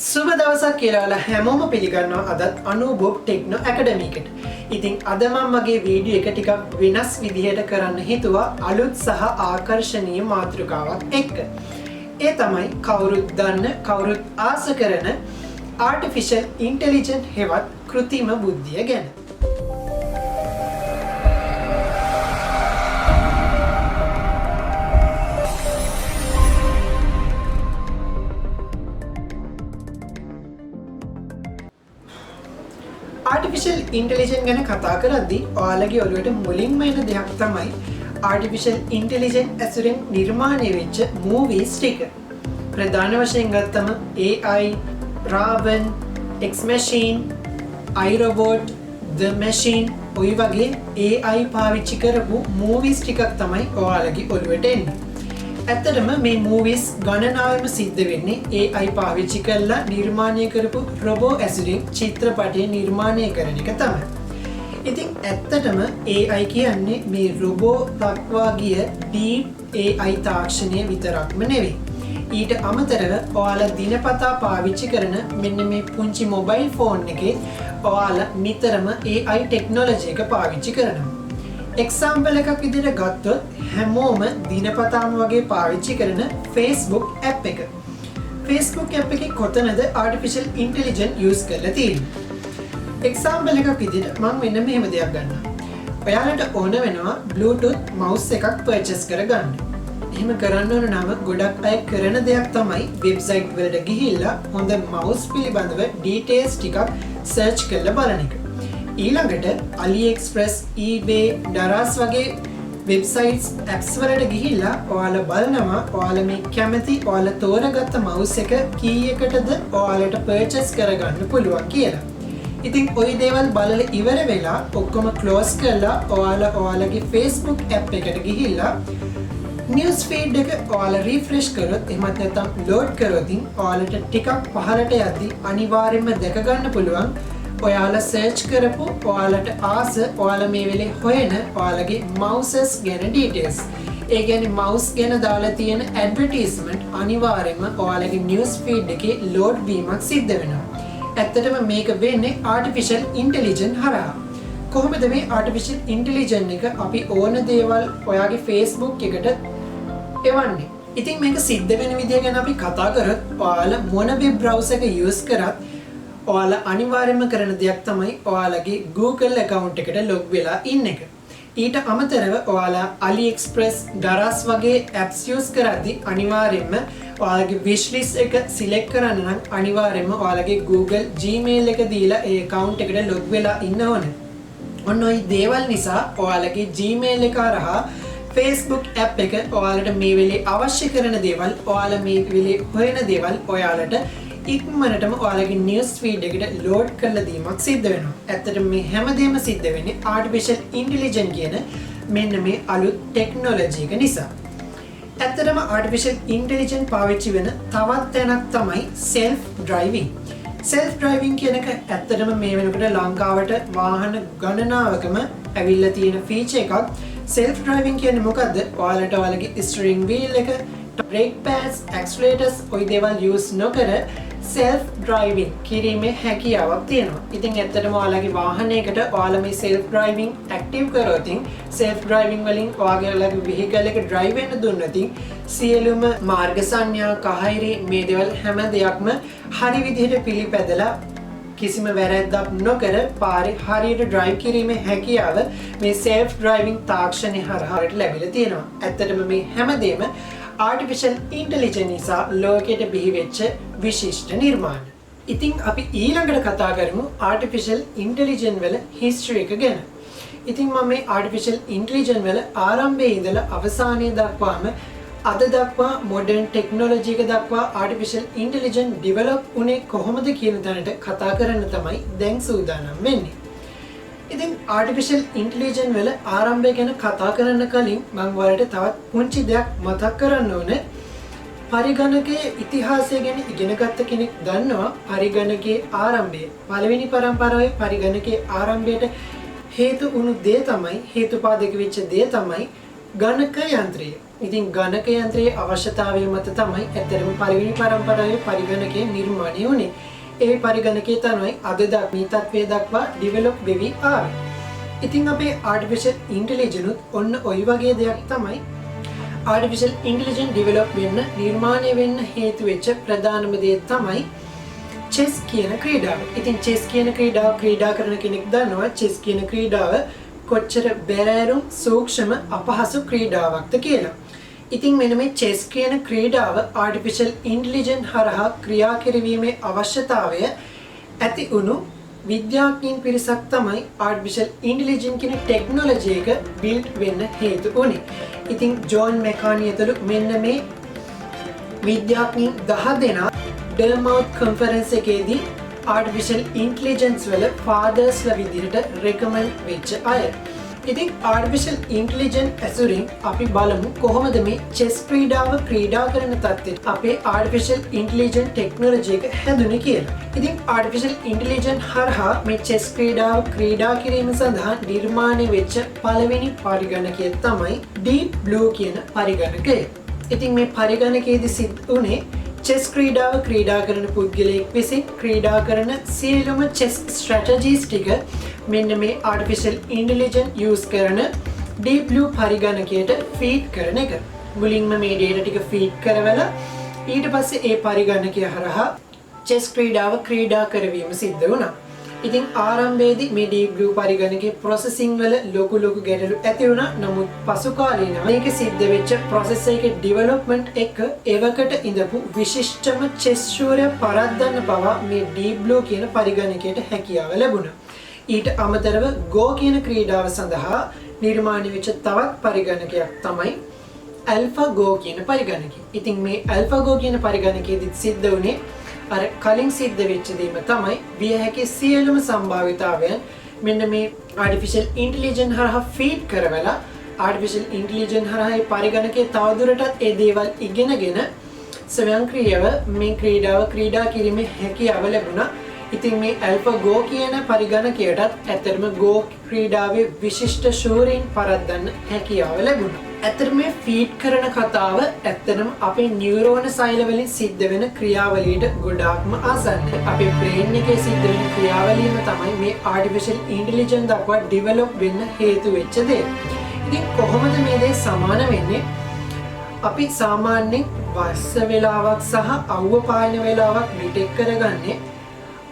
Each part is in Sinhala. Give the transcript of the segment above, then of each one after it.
සුබ දවසක් කියලා ඔයාලා හැමෝම පිළිගන්නවා අදත් අනුබොබ් ටෙක්නෝ ඇකඩමි එකට. ඉතින් අද මම මගේ වීඩියෝ එක ටිකක් වෙනස් විදිහට කරන්න හිතුවා අලුත් සහ ආකර්ෂණීය මාතෘකාවක් එක්ක. ඒ තමයි කවුරුත් දන්න කවුරුත් ආස කරන ආටිෆිෂල් ඉන්ටෙලිජන්ට් හෙවත් කෘත්‍රිම බුද්ධිය ගැන. ආටිෆිෂල් ඉන්ටෙලිජන්ට් ගැන කතා කරද්දී ඔයාලගේ ඔළුවට මුලින්ම එන දෙයක් තමයි ආටිෆිෂල් ඉන්ටෙලිජන්ට් ඇසුරෙන් නිර්මාණය වෙච්ච මූවීස් ටික. ප්‍රධාන වශයෙන් ගත්තම AI, Raven, Ex Machine, iRobot, The Machine ඔය වගේ AI පාවිච්චි කරපු මූවීස් ටිකක් තමයි ඔයාලගේ ඔළුවට එන්නේ. ඇත්තටම මේ මූවීස් ගණනාවෙම සිද්ධ වෙන්නේ AI පාවිච්චි කරලා නිර්මාණය කරපු රොබෝ ඇසුරින් චිත්‍රපටය නිර්මාණය කරන එක තමයි. ඉතින් ඇත්තටම AI කියන්නේ මේ රොබෝ දක්වා ගිය deep AI තාක්ෂණය විතරක්ම නෙවෙයි. ඊට අමතරව ඔයාලා දිනපතා පාවිච්චි කරන මෙන්න මේ පුංචි මොබයිල් ෆෝන් එකේ ඔයාලා නිතරම AI ටෙක්නොලොජි එක පාවිච්චි කරනවා. එක්සාම්පල් එකක් විදිහට ගත්තොත් හැමෝම දිනපතාම වගේ පාවිච්චි කරන Facebook app එක. Facebook app එකේ කොතනද artificial intelligence use කරලා තියෙන්නේ? එක්සාම්පල් එකක් විදිහට මම මෙන්න මෙහෙම දෙයක් ගන්නවා. ඔයාලට ඕන වෙනවා Bluetooth mouse එකක් purchase කරගන්න. එහෙම කරන්න ඕන නම් ගොඩක් අය කරන දෙයක් තමයි website වලට ගිහිල්ලා හොඳ mouse පිළිබඳව details ටිකක් search කරලා බලන එක. ඊළඟට AliExpress, eBay, Daraz වගේ websites apps වලට ගිහිල්ලා ඔයාලා බලනවා ඔයාලා මේ කැමති ඔයාලා තෝරගත්ත mouse එක කීයකටද ඔයාලට purchase කරගන්න පුළුවන් කියලා. ඉතින් ওই දේවල් බලලා ඉවර වෙලා ඔක්කොම close කරලා ඔයාලා ඔයාලගේ Facebook app එකට ගිහිල්ලා news feed එක ඔයාලා refresh කරොත් එහෙමත් නැත්නම් load කරොත් ඔයාලට ටිකක් පහළට යද්දි අනිවාර්යයෙන්ම දැක ගන්න පුළුවන් ඔයාලා සර්ච් කරපු ඔයාලට ආස ඔයාලා මේ වෙලේ හොයන ඔයාලගේ මවුසස් ගැන ඩීටේල්ස්. ඒ කියන්නේ මවුස් ගැන දාලා තියෙන ඇඩ්වර්ටයිස්මන්ට් අනිවාර්යයෙන්ම ඔයාලගේ නිවුස් ෆීඩ් එකේ ලෝඩ් වීමක් සිද්ධ වෙනවා. ඇත්තටම මේක වෙන්නේ ආටිෆිෂල් ඉන්ටෙලිජන්ට් හරහා. කොහොමද මේ ආටිෆිෂල් ඉන්ටෙලිජන්ට් එක අපි ඕන දේවල් ඔයාගේ Facebook එකට එවන්නේ? ඉතින් මේක සිද්ධ වෙන විදිය ගැන අපි කතා කරත් ඔයාලා මොන වෙබ් බ්‍රවුසර් එක යූස් කරත් ඔයාලා අනිවාර්යයෙන්ම කරන දෙයක් තමයි ඔයාලගේ Google account එකට log වෙලා ඉන්න එක. ඊට අමතරව ඔයාලා AliExpress, Daraz වගේ apps use කරද්දී අනිවාර්යයෙන්ම ඔයාලගේ wish list එක select කරන්න නම් අනිවාර්යයෙන්ම ඔයාලගේ Google Gmail එක දීලා ඒ account එකට log වෙලා ඉන්න ඕනේ. ඔන්න ඔය දේවල් නිසා ඔයාලගේ Gmail එක හරහා Facebook app එක ඔයාලට මේ වෙලේ අවශ්‍ය කරන දේවල්, ඔයාලා මේ වෙලේ හොයන දේවල් ඔයාලට ඉක්මනටම ඔයාලගේ නිවුස් ෆීඩ් එකට ලෝඩ් කරලා දීමක් සිද්ධ වෙනවා. ඇත්තටම මේ හැමදේම සිද්ධ වෙන්නේ ආටිෆිෂල් ඉන්ටෙලිජන්ට් කියන මෙන්න මේ අලුත් ටෙක්නොලොජි එක නිසා. ඇත්තටම ආටිෆිෂල් ඉන්ටෙලිජන්ට් පාවිච්චි වෙන තවත් තැනක් තමයි self driving. self driving කියන එක ඇත්තටම මේ වෙනකොට ලංකාවට වාහන ගණනාවකම ඇවිල්ලා තියෙන ෆීචර් එකක්. self driving කියන්නේ මොකද්ද? ඔයාලට ඔයාලගේ steering wheel එක, brake pads, accelerators ඔය දේවල් use නොකර self driving කිරීමේ හැකියාවක් තියෙනවා. ඉතින් ඇත්තටම ඔයාලගේ වාහනයකට ඔයාලා මේ self driving active කරොත් self driving වලින් ඔයාලගේ vehicle එක drive වෙන්න දුන්නොත් සියලුම මාර්ග සංඥා, කහයිරි මේ දේවල් හැම දෙයක්ම හරි විදිහට පිළිපැදලා කිසිම වැරැද්දක් නොකර පාරේ හරියට drive කිරීමේ හැකියාව මේ self driving තාක්ෂණය හරහා ලැබිලා තියෙනවා. ඇත්තටම මේ හැමදේම ආටිෆිෂල් ඉන්ටෙලිජන්ට් නිසා ලෝකයට බිහි වෙච්ච විශිෂ්ට නිර්මාණ. ඉතින් අපි ඊළඟට කතා කරමු ආටිෆිෂල් ඉන්ටෙලිජන්ට් වල හිස්ටරි එක ගැන. ඉතින් මම මේ ආටිෆිෂල් ඉන්ටෙලිජන්ට් වල ආරම්භයේ ඉඳලා අවසානයේ දක්වාම අද දක්වා මොඩර්න් ටෙක්නොලොජි එක දක්වා ආටිෆිෂල් ඉන්ටෙලිජන්ට් ඩෙවලොප් වුණේ කොහොමද කියන තැනට කතා කරන්න තමයි දැන් සූදානම් වෙන්නේ. ඉතින් ආටිෆිෂල් ඉන්ටෙලිජන්ට් වල ආරම්භය ගැන කතා කරන්න කලින් මම ඔයාලට තවත් පුංචි දෙයක් මතක් කරන්න ඕනේ. පරිගණකයේ ඉතිහාසය ගැන ඉගෙනගත්ත කෙනෙක් දන්නවා පරිගණකයේ ආරම්භය. පළවෙනි පරම්පරාවේ පරිගණකයේ ආරම්භයට හේතු වුණු දේ තමයි හේතුපාදක වෙච්ච දේ තමයි ගණක යන්ත්‍රය. ඉතින් ගණක යන්ත්‍රයේ අවශ්‍යතාවය මත තමයි ඇත්තටම පළවෙනි පරම්පරාවේ පරිගණකය නිර්මාණය වුණේ. ඒ පරිගණකය තමයි අද මේ තත්ත්වය දක්වා ඩිවෙලොප් වෙවි ආවේ. ඉතින් අපේ ආටිෆිෂල් ඉන්ටෙලිජන්ස් ඔන්න ওই වගේ දෙයක් තමයි ආටිෆිෂල් ඉන්ටෙලිජන්ස් ඩිවෙලොප් වෙන්න නිර්මාණය වෙන්න හේතු වෙච්ච ප්‍රධානම දේ තමයි චෙස් කියන ක්‍රීඩාව. ඉතින් චෙස් කියන ක්‍රීඩාව ක්‍රීඩා කරන කෙනෙක් දන්නවා චෙස් කියන ක්‍රීඩාව කොච්චර බැරෑරුම් සූක්ෂම අපහසු ක්‍රීඩාවක්ද කියලා. ඉතින් මෙන්න මේ චෙස් කියන ක්‍රීඩාව ආටිෆිෂල් ඉන්ටෙලිජන්ස් හරහා ක්‍රියා කිරීමේ අවශ්‍යතාවය ඇති වුණු විද්‍යාඥයින් පිරිසක් තමයි ආටිෆිෂල් ඉන්ටෙලිජන්ස් කියන ටෙක්නොලොජි එක බිල්ඩ් වෙන්න හේතු වුණේ. ඉතින් ජෝන් මෙකානි ඇතුළු මෙන්න මේ විද්‍යාඥයින් 10 දෙනා ඩර්මවුත් කොන්ෆරන්ස් එකේදී ආටිෆිෂල් ඉන්ටෙලිජන්ස් වල ෆාදර්ස්ලා විදිහට රෙකමන්ඩ් වෙච්ච අය. ඉතින් ආටිෆිෂල් ඉන්ටෙලිජන්ස් ඇසුරින් අපි බලමු කොහොමද මේ චෙස් ක්‍රීඩාව ක්‍රීඩා කරන තත්ත්වයට අපේ ආටිෆිෂල් ඉන්ටෙලිජන්ස් ටෙක්නොලොජි එක හැදුනේ කියලා. ඉතින් ආටිෆිෂල් ඉන්ටෙලිජන්ස් හරහා මේ චෙස් ක්‍රීඩාව ක්‍රීඩා කිරීම සඳහා නිර්මාණය වෙච්ච පළවෙනි පරිගණකය තමයි ඩීප් බ්ලූ කියන පරිගණකය. ඉතින් මේ පරිගණකයේදී සිද්ධ වුණේ චෙස් ක්‍රීඩාව ක්‍රීඩා කරන පුද්ගලයෙක් විසින් ක්‍රීඩා කරන සියලුම චෙස් ස්ට්‍රැටජීස් ටික මෙන්න මේ ආටිෆිෂල් ඉන්ටෙලිජන්ස් යූස් කරන ඩීප් බ්ලූ පරිගණකයට ෆීඩ් කරන එක. මුලින්ම මේ ඩේටා ටික ෆීඩ් කරවලා ඊට පස්සේ ඒ පරිගණකය හරහා චෙස් ක්‍රීඩාව ක්‍රීඩා කරවීම සිද්ධ වුණා. ඉතින් ආරම්භයේදී මේ ඩීප් බ්ලූ පරිගණකයේ ප්‍රොසෙසිං වල ලොකු ගැටලු ඇති වුණා. නමුත් පසු කාලීනව මේක සිද්ධ වෙච්ච ප්‍රොසෙස් එකේ ඩෙවලොප්මන්ට් එක එවකට ඉඳපු විශිෂ්ටම චෙස් ශූරය පරද්දන්න පවා මේ ඩීප් බ්ලූ කියන පරිගණකයට හැකියාව ලැබුණා. ඊට අමතරව Go කියන ක්‍රීඩාව සඳහා නිර්මාණය වෙච්ච තවත් පරිගණකයක් තමයි AlphaGo කියන පරිගණකය. ඉතින් මේ AlphaGo කියන පරිගණකයේදී සිද්ධ වුණේ අර කලින් සිද්ධ වෙච්ච දේම තමයි විය හැකි සියලුම සම්භාවිතාවයන් මෙන්න මේ ආටිෆිෂල් ඉන්ටෙලිජන්ස් හරහා ෆීඩ් කරවලා ආටිෆිෂල් ඉන්ටෙලිජන්ස් හරහා මේ පරිගණකයේ තවදුරටත් ඒ දේවල් ඉගෙනගෙන ස්වයංක්‍රීයව මේ ක්‍රීඩාව ක්‍රීඩා කිරීමේ හැකියාව ලැබුණා. ඉතින් මේ AlphaGo කියන පරිගණකයටත් ඇත්තටම Go ක්‍රීඩාවේ විශිෂ්ට ශූරීන් පරද්දන්න හැකියාව ලැබුණා. ඇත්තටම මේ ෆීඩ් කරන කතාව ඇත්තටම අපේ නියුරෝන සෛල වලින් සිද්ධ වෙන ක්‍රියාවලියට ගොඩාක්ම ආසන්නයි. අපේ බ්‍රේන් එකේ සිද්ධ වෙන ක්‍රියාවලියම තමයි මේ ආටිෆිෂල් ඉන්ටෙලිජන්ස් දක්වා ඩෙවලොප් වෙන්න හේතු වෙච්ච දේ. ඉතින් කොහොමද මේ දේ සමාන වෙන්නේ? අපි සාමාන්‍යයෙන් වර්ෂ වේලාවක් සහ අවුව පායන වේලාවක් ඩිටෙක්ට් කරගන්නේ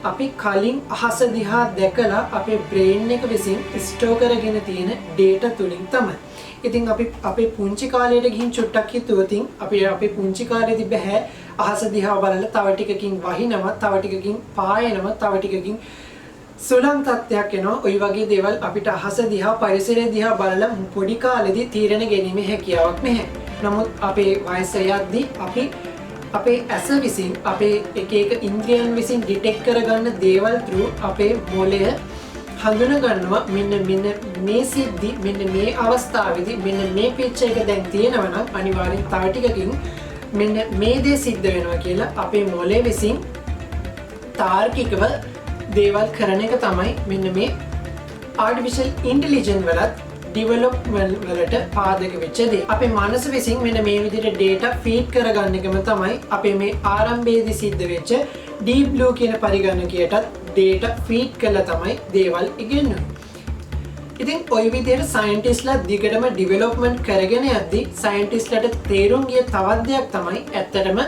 අපි කලින් අහස දිහා දැකලා අපේ බ්‍රේන් එක විසින් ස්ටෝර් කරගෙන තියෙන data තුලින් තමයි. ඉතින් අපි අපේ පුංචි කාලයට ගිහින් චුට්ටක් හිතුවොත් අපි අපේ පුංචි කාලේදී බෑ අහස දිහා බලලා තව ටිකකින් වහිනවා, තව ටිකකින් පායනවා, තව ටිකකින් සුළං තත්ත්වයක් එනවා. ওই වගේ දේවල් අපිට අහස දිහා පරිසරය දිහා බලලා පොඩි කාලේදී තීරණ ගැනීමේ හැකියාවක් නැහැ. නමුත් අපේ වයස යද්දී අපි අපේ ඇස විසින් අපේ එක ඉන්ද්‍රියන් විසින් ඩිටෙක්ට් කරගන්න දේවල් through අපේ මොළය හඳුනා ගන්නවා මෙන්න මේ සිද්ධි මෙන්න මේ අවස්ථාවේදී මෙන්න මේ පිච් එක දැන් තියෙනවා නම් අනිවාර්යෙන් තව ටිකකින් මෙන්න මේ දේ සිද්ධ වෙනවා කියලා අපේ මොළය විසින් තාර්කිකව දේවල් කරන එක තමයි මෙන්න මේ ආටිෆිෂල් ඉන්ටෙලිජන්ස් වලත් ඩෙවලොප්මන්ට් වලට පාදක වෙච්ච දේ. අපේ මනස විසින් මෙන්න මේ විදිහට data feed කරගන්න එකම තමයි අපේ මේ ආරම්භයේදී සිද්ධ වෙච්ච Deep Blue කියන පරිගණකයටත් data feed කරලා තමයි දේවල් ඉගෙනන්නේ. ඉතින් ওই විදිහට සයන්ටිස්ට්ලා දිගටම ඩෙවලොප්මන්ට් කරගෙන යද්දී සයන්ටිස්ට්ලාට තේරුම් ගිය තවත් දෙයක් තමයි ඇත්තටම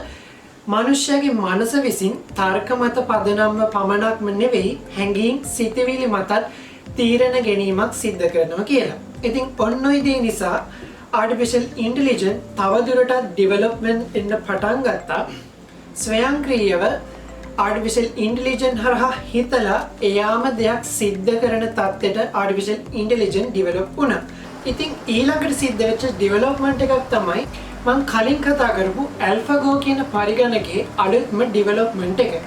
මනුෂ්‍යයාගේ මනස විසින් තර්ක මත පදනම්ව පමණක්ම නෙවෙයි හැඟීම් සිතවිලි මතත් තීරණ ගැනීමක් සිද්ධ කරනවා කියලා. ඉතින් ඔන්න ඔය දේ නිසා ආටිෆිෂල් ඉන්ටෙලිජන්ස් තවදුරටත් ඩෙවලොප්මන්ට් වෙන්න පටන් ගත්තා. ස්වයංක්‍රීයව ආටිෆිෂල් ඉන්ටෙලිජන්ස් හරහා හිතලා එයාම දෙයක් සිද්ධ කරන තත්ත්වයට ආටිෆිෂල් ඉන්ටෙලිජන්ස් ඩෙවලොප් වුණා. ඉතින් ඊළඟට සිද්ධ වෙච්ච ඩෙවලොප්මන්ට් එකක් තමයි මම කලින් කතා කරපු AlphaGo කියන පරිගණකයේ අලුත්ම ඩෙවලොප්මන්ට් එක.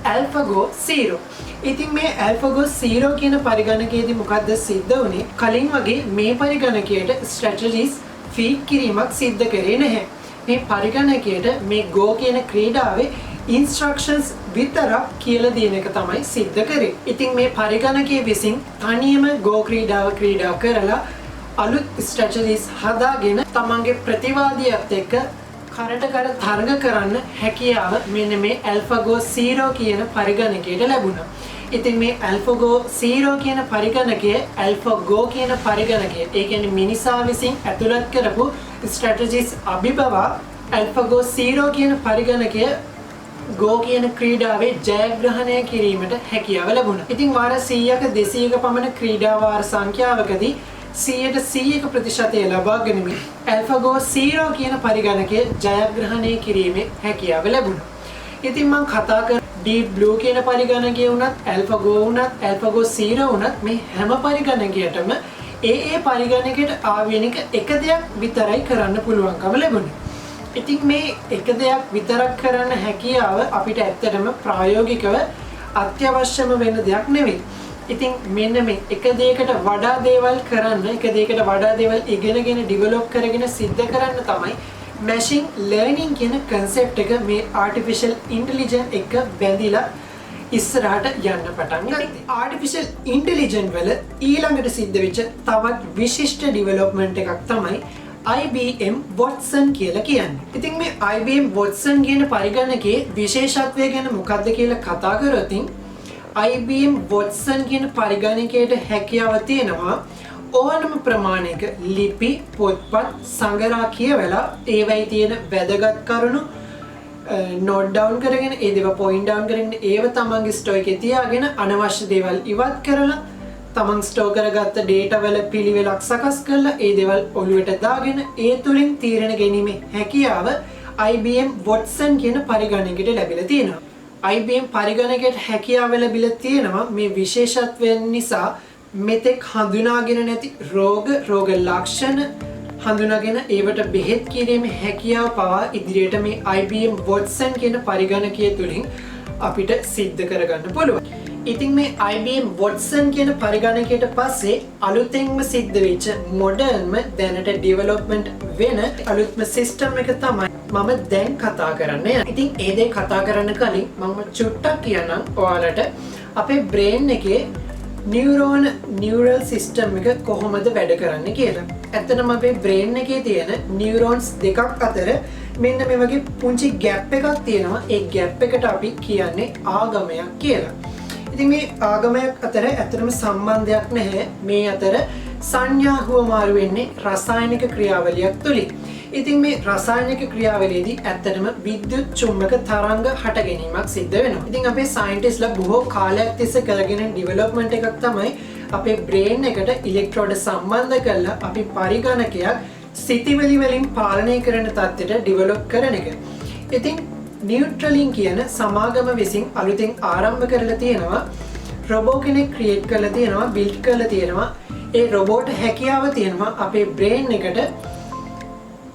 AlphaGo 0. ඉතින් මේ AlphaGo 0 කියන පරිගණකයේදී මොකද්ද සිද්ධ වුනේ? කලින් වගේ මේ පරිගණකයට ස්ට්‍රැටජිස් ෆීඩ් කිරීමක් සිද්ධ කරේ නැහැ. මේ පරිගණකයට මේ Go කියන ක්‍රීඩාවේ ඉන්ස්ට්‍රක්ෂන්ස් විතරක් කියලා දෙන එක තමයි සිද්ධ කරේ. ඉතින් මේ පරිගණකයේ විසින් තනියම Go ක්‍රීඩාව ක්‍රීඩා කරලා අලුත් ස්ට්‍රැටජිස් හදාගෙන තමන්ගේ ප්‍රතිවාදියත් එක්ක කරට කර තරඟ කරන්න හැකියාව මෙන්න මේ AlphaGo Zero කියන පරිගණකයට ලැබුණා. ඉතින් මේ AlphaGo Zero කියන පරිගණකය AlphaGo කියන පරිගණකය ඒ කියන්නේ මිනිසා විසින් ඇතුළත් කරපු ස්ට්‍රැටජිස් අභිබවා AlphaGo Zero කියන පරිගණකය Go කියන ක්‍රීඩාවේ ජයග්‍රහණය කිරීමට හැකියාව ලැබුණා. ඉතින් වාර 100ක 200ක පමණ ක්‍රීඩා වාර සංඛ්‍යාවකදී 100% ප්‍රතිශතය ලබා ගැනීම AlphaGo Zero කියන පරිගණකය ජයග්‍රහණය කිරීමේ හැකියාව ලැබුණා. ඉතින් මම කතා කර Deep Blue කියන පරිගණකය වුණත් AlphaGo වුණත් AlphaGo Zero වුණත් මේ හැම පරිගණකයකටම ඒ පරිගණකයට ආවේනික එක දෙයක් විතරයි කරන්න පුළුවන්කම ලැබුණේ. ඉතින් මේ එක දෙයක් විතරක් කරන්න හැකියාව අපිට ඇත්තටම ප්‍රායෝගිකව අත්‍යවශ්‍යම වෙන දෙයක් නෙවෙයි. ඉතින් මෙන්න මේ එක දෙයකට වඩා දේවල් කරන්න, එක දෙයකට වඩා දේවල් ඉගෙනගෙන ඩෙවලොප් කරගෙන සිද්ධ කරන්න තමයි machine learning කියන concept එක මේ artificial intelligence එක බැඳිලා ඉස්සරහට යන්න පටන් ගත්තා. artificial intelligence වල ඊළඟට සිද්ධ වෙච්ච තවත් විශිෂ්ට development එකක් තමයි IBM Watson කියලා කියන්නේ. ඉතින් මේ IBM Watson කියන පරිගණකයේ විශේෂත්වය ගැන මොකක්ද කියලා කතා කරොත් IBM Watson කියන පරිගණකයට හැකියාව තියෙනවා ඕනම ප්‍රමාණයක ලිපි පොත්පත් සංගරා කියවලා ඒවයි තියෙන වැදගත් කරුණු note down කරගෙන ඒ දේවල් point down කරගෙන ඒව තමන්ගේ store එකේ තියාගෙන අනවශ්‍ය දේවල් ඉවත් කරලා තමන් ස්ටෝර් කරගත්ත data වල පිළිවෙලක් සකස් කරලා ඒ දේවල් ඔළුවට දාගෙන ඒ තුලින් තීරණ ගැනීමේ හැකියාව IBM Watson කියන පරිගණකයට ලැබිලා තියෙනවා. IBM පරිගණකයට හැකියාව ලැබිලා තියෙනවා මේ විශේෂත්වයන් නිසා මෙතෙක් හඳුනාගෙන නැති රෝග ලක්ෂණ හඳුනාගෙන ඒවට බෙහෙත් කිරීමේ හැකියාව පවා ඉදිරියට මේ IBM Watson කියන පරිගණකය තුලින් අපිට සිද්ධ කරගන්න පුළුවන්. ඉතින් මේ IBM Watson කියන පරිගණකයට පස්සේ අලුතෙන්ම සිද්ධ වෙච්ච මොඩර්න්ම දැනට ඩෙවලොප්මන්ට් වෙන අලුත්ම සිස්ටම් එක තමයි මම දැන් කතා කරන්න යන්නේ. ඉතින් ඒ දේ කතා කරන්න කලින් මම චුට්ටක් කියන්නම් ඔයාලට අපේ බ්‍රේන් එකේ නියුරල් සිස්ටම් එක කොහොමද වැඩ කරන්නේ කියලා. ඇත්තටම අපේ බ්‍රේන් එකේ තියෙන නියුරෝන්ස් දෙකක් අතර මෙන්න මේ වගේ පුංචි ગેප් එකක් තියෙනවා. ඒ ગેප් එකට අපි කියන්නේ ආගමයක් කියලා. ඉතින් මේ ආගමයක් අතර ඇත්තටම සම්බන්ධයක් නැහැ. මේ අතර සංඥා හුවමාරු වෙන්නේ රසායනික ක්‍රියාවලියක් තුලින්. ඉතින් මේ රසායනික ක්‍රියාවලියේදී ඇත්තටම විද්‍යුත් චුම්බක තරංග හට ගැනීමක් සිද්ධ වෙනවා. ඉතින් අපේ සයන්ටිස්ට්ලා බොහෝ කාලයක් තිස්සේ කරගෙන ඩෙවලොප්මන්ට් එකක් තමයි අපේ බ්‍රේන් එකට ඉලෙක්ට්‍රෝඩ සම්බන්ධ කරලා අපි පරිගණකයක් සිතිවිලි වලින් පාලනය කරන තත්ත්වයට ඩෙවලොප් කරන එක. ඉතින් නියුට්‍රලින් කියන සමාගම විසින් අලුතෙන් ආරම්භ කරලා තියෙනවා රොබෝ කෙනෙක් ක්‍රියේට් කරලා තියෙනවා බිල්ඩ් කරලා තියෙනවා. ඒ රොබෝට හැකියාව තියෙනවා අපේ බ්‍රේන් එකට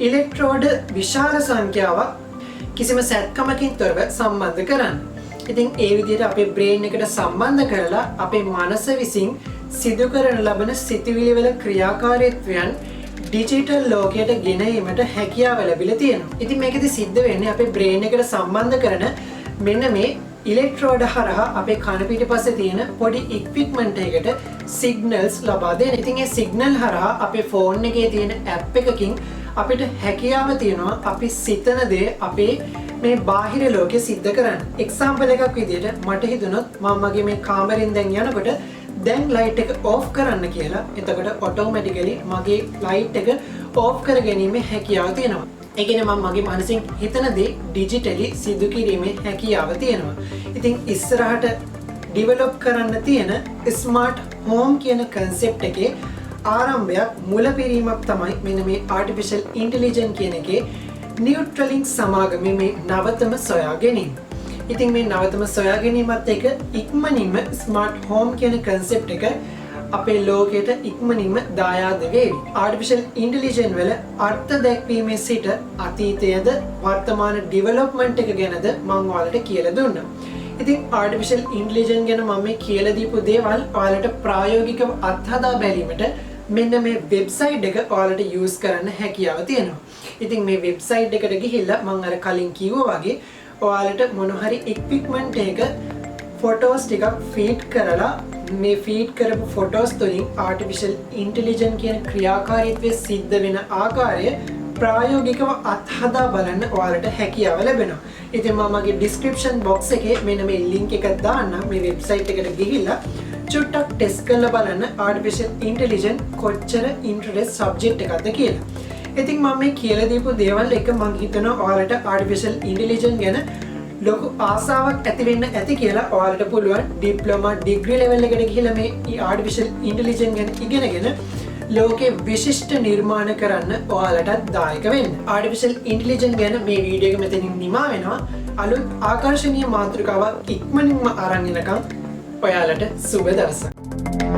ඉලෙක්ට්‍රෝඩ විශාල සංඛ්‍යාවක් කිසිම සැත්කමකින් තොරව සම්බන්ධ කරන්න. ඉතින් ඒ විදිහට අපේ බ්‍රේන් එකට සම්බන්ධ කරලා අපේ මනස විසින් සිදු කරන ලබන සිතුවිලි වල ක්‍රියාකාරීත්වයන් ඩිජිටල් ලෝකයට ගෙනීමට හැකියාව ලැබිලා තියෙනවා. ඉතින් මේකෙදි සිද්ධ වෙන්නේ අපේ බ්‍රේන් එකට සම්බන්ධ කරන මෙන්න මේ ඉලෙක්ට්‍රෝඩ හරහා අපේ කන පිටිපස්සේ තියෙන පොඩි ඉක්විප්මන්ට් එකකට සිග්නල්ස් ලබා දෙන. ඉතින් ඒ සිග්නල් හරහා අපේ ෆෝන් එකේ තියෙන ඇප් එකකින් අපිට හැකියාව තියෙනවා අපි සිතන දේ අපේ මේ බාහිර ලෝකෙ සිද්ධ කරන්න. එක්සැම්පල් එකක් විදිහට මට හිතුණොත් මම මගේ මේ කාමරෙන් දැන් යනකොට දැන් ලයිට් එක ඕෆ් කරන්න කියලා. එතකොට ඔටෝමැටිකලි මගේ ලයිට් එක ඕෆ් කර ගැනීමේ හැකියාව තියෙනවා. ඒ කියන්නේ මම මගේ මනසින් හිතන දේ ඩිජිටලි සිදු කිරීමේ හැකියාව තියෙනවා. ඉතින් ඉස්සරහට ඩෙවලොප් කරන්න තියෙන ස්මාර්ට් හෝම් කියන කන්සෙප්ට් එකේ ආරම්භයක් මුලපිරීමක් තමයි මෙන්න මේ ආටිෆිෂල් ඉන්ටෙලිජන්ස් කියන එකේ නියුට්‍රලින් සමාගමේ මේ නවතම සොයා ගැනීම. ඉතින් මේ නවතම සොයා ගැනීමත් එක්ක ඉක්මනින්ම ස්මාර්ට් හෝම් කියන කන්සෙප්ට් එක අපේ ලෝකයට ඉක්මනින්ම දායාද වේවි. ආටිෆිෂල් ඉන්ටෙලිජන්ස් වල අර්ථ දැක්වීමේ සිට අතීතයේද වර්තමාන ඩෙවලොප්මන්ට් එක ගැනද මම ඔයාලට කියලා දුන්නා. ඉතින් ආටිෆිෂල් ඉන්ටෙලිජන්ස් ගැන මම මේ කියලා දීපු දේවල් ඔයාලට ප්‍රායෝගිකව අත්හදා බැලීමට මෙන්න මේ වෙබ්සයිට් එක ඔයාලට යූස් කරන්න හැකියාව තියෙනවා. ඉතින් මේ වෙබ්සයිට් එකට ගිහිල්ලා මම අර කලින් කිව්වා වගේ ඔයාලට මොන හරි ඉක්විප්මන්ට් එක ෆොටෝස් ටිකක් ෆීඩ් කරලා මේ ෆීඩ් කරපු ෆොටෝස් තුළින් ආටිෆිෂල් ඉන්ටෙලිජන්ස් කියන ක්‍රියාකාරීත්වය සිද්ධ වෙන ආකාරය ප්‍රායෝගිකව අත්හදා බලන්න ඔයාලට හැකියාව ලැබෙනවා. ඉතින් මම මගේ ඩිස්ක්‍රිප්ෂන් බොක්ස් එකේ මෙන්න මේ ලින්ක් එක දාන්නම් මේ වෙබ්සයිට් එකට ගිහිල්ලා චුට්ටක් ටෙස්ට් කරලා බලන්න ආටිෆිෂල් ඉන්ටෙලිජන්ස් කොච්චර ඉන්ටරෙස්ට් සබ්ජෙක්ට් එකක්ද කියලා. ඉතින් මම මේ කියලා දීපු දේවල් එක මම හිතනවා ඔයාලට ආටිෆිෂල් ඉන්ටෙලිජන්ස් ගැන ලොකු ආසාවක් ඇති වෙන්න ඇති කියලා. ඔයාලට පුළුවන් ඩිප්ලෝමා ඩිග්‍රී ලෙවල් එකට ගිහිල්ලා මේ ආටිෆිෂල් ඉන්ටෙලිජන්ස් ගැන ඉගෙනගෙන ලෝකේ විශිෂ්ට නිර්මාණ කරන්න ඔයාලටත් දායක වෙන්න. ආටිෆිෂල් ඉන්ටෙලිජන්ස් ගැන මේ වීඩියෝ එක මෙතනින් නිමා වෙනවා. අලුත් ආකර්ෂණීය මාතෘකාවක් ඉක්මනින්ම අරන් එනකම් ඔයාලට සුබ දවසක්.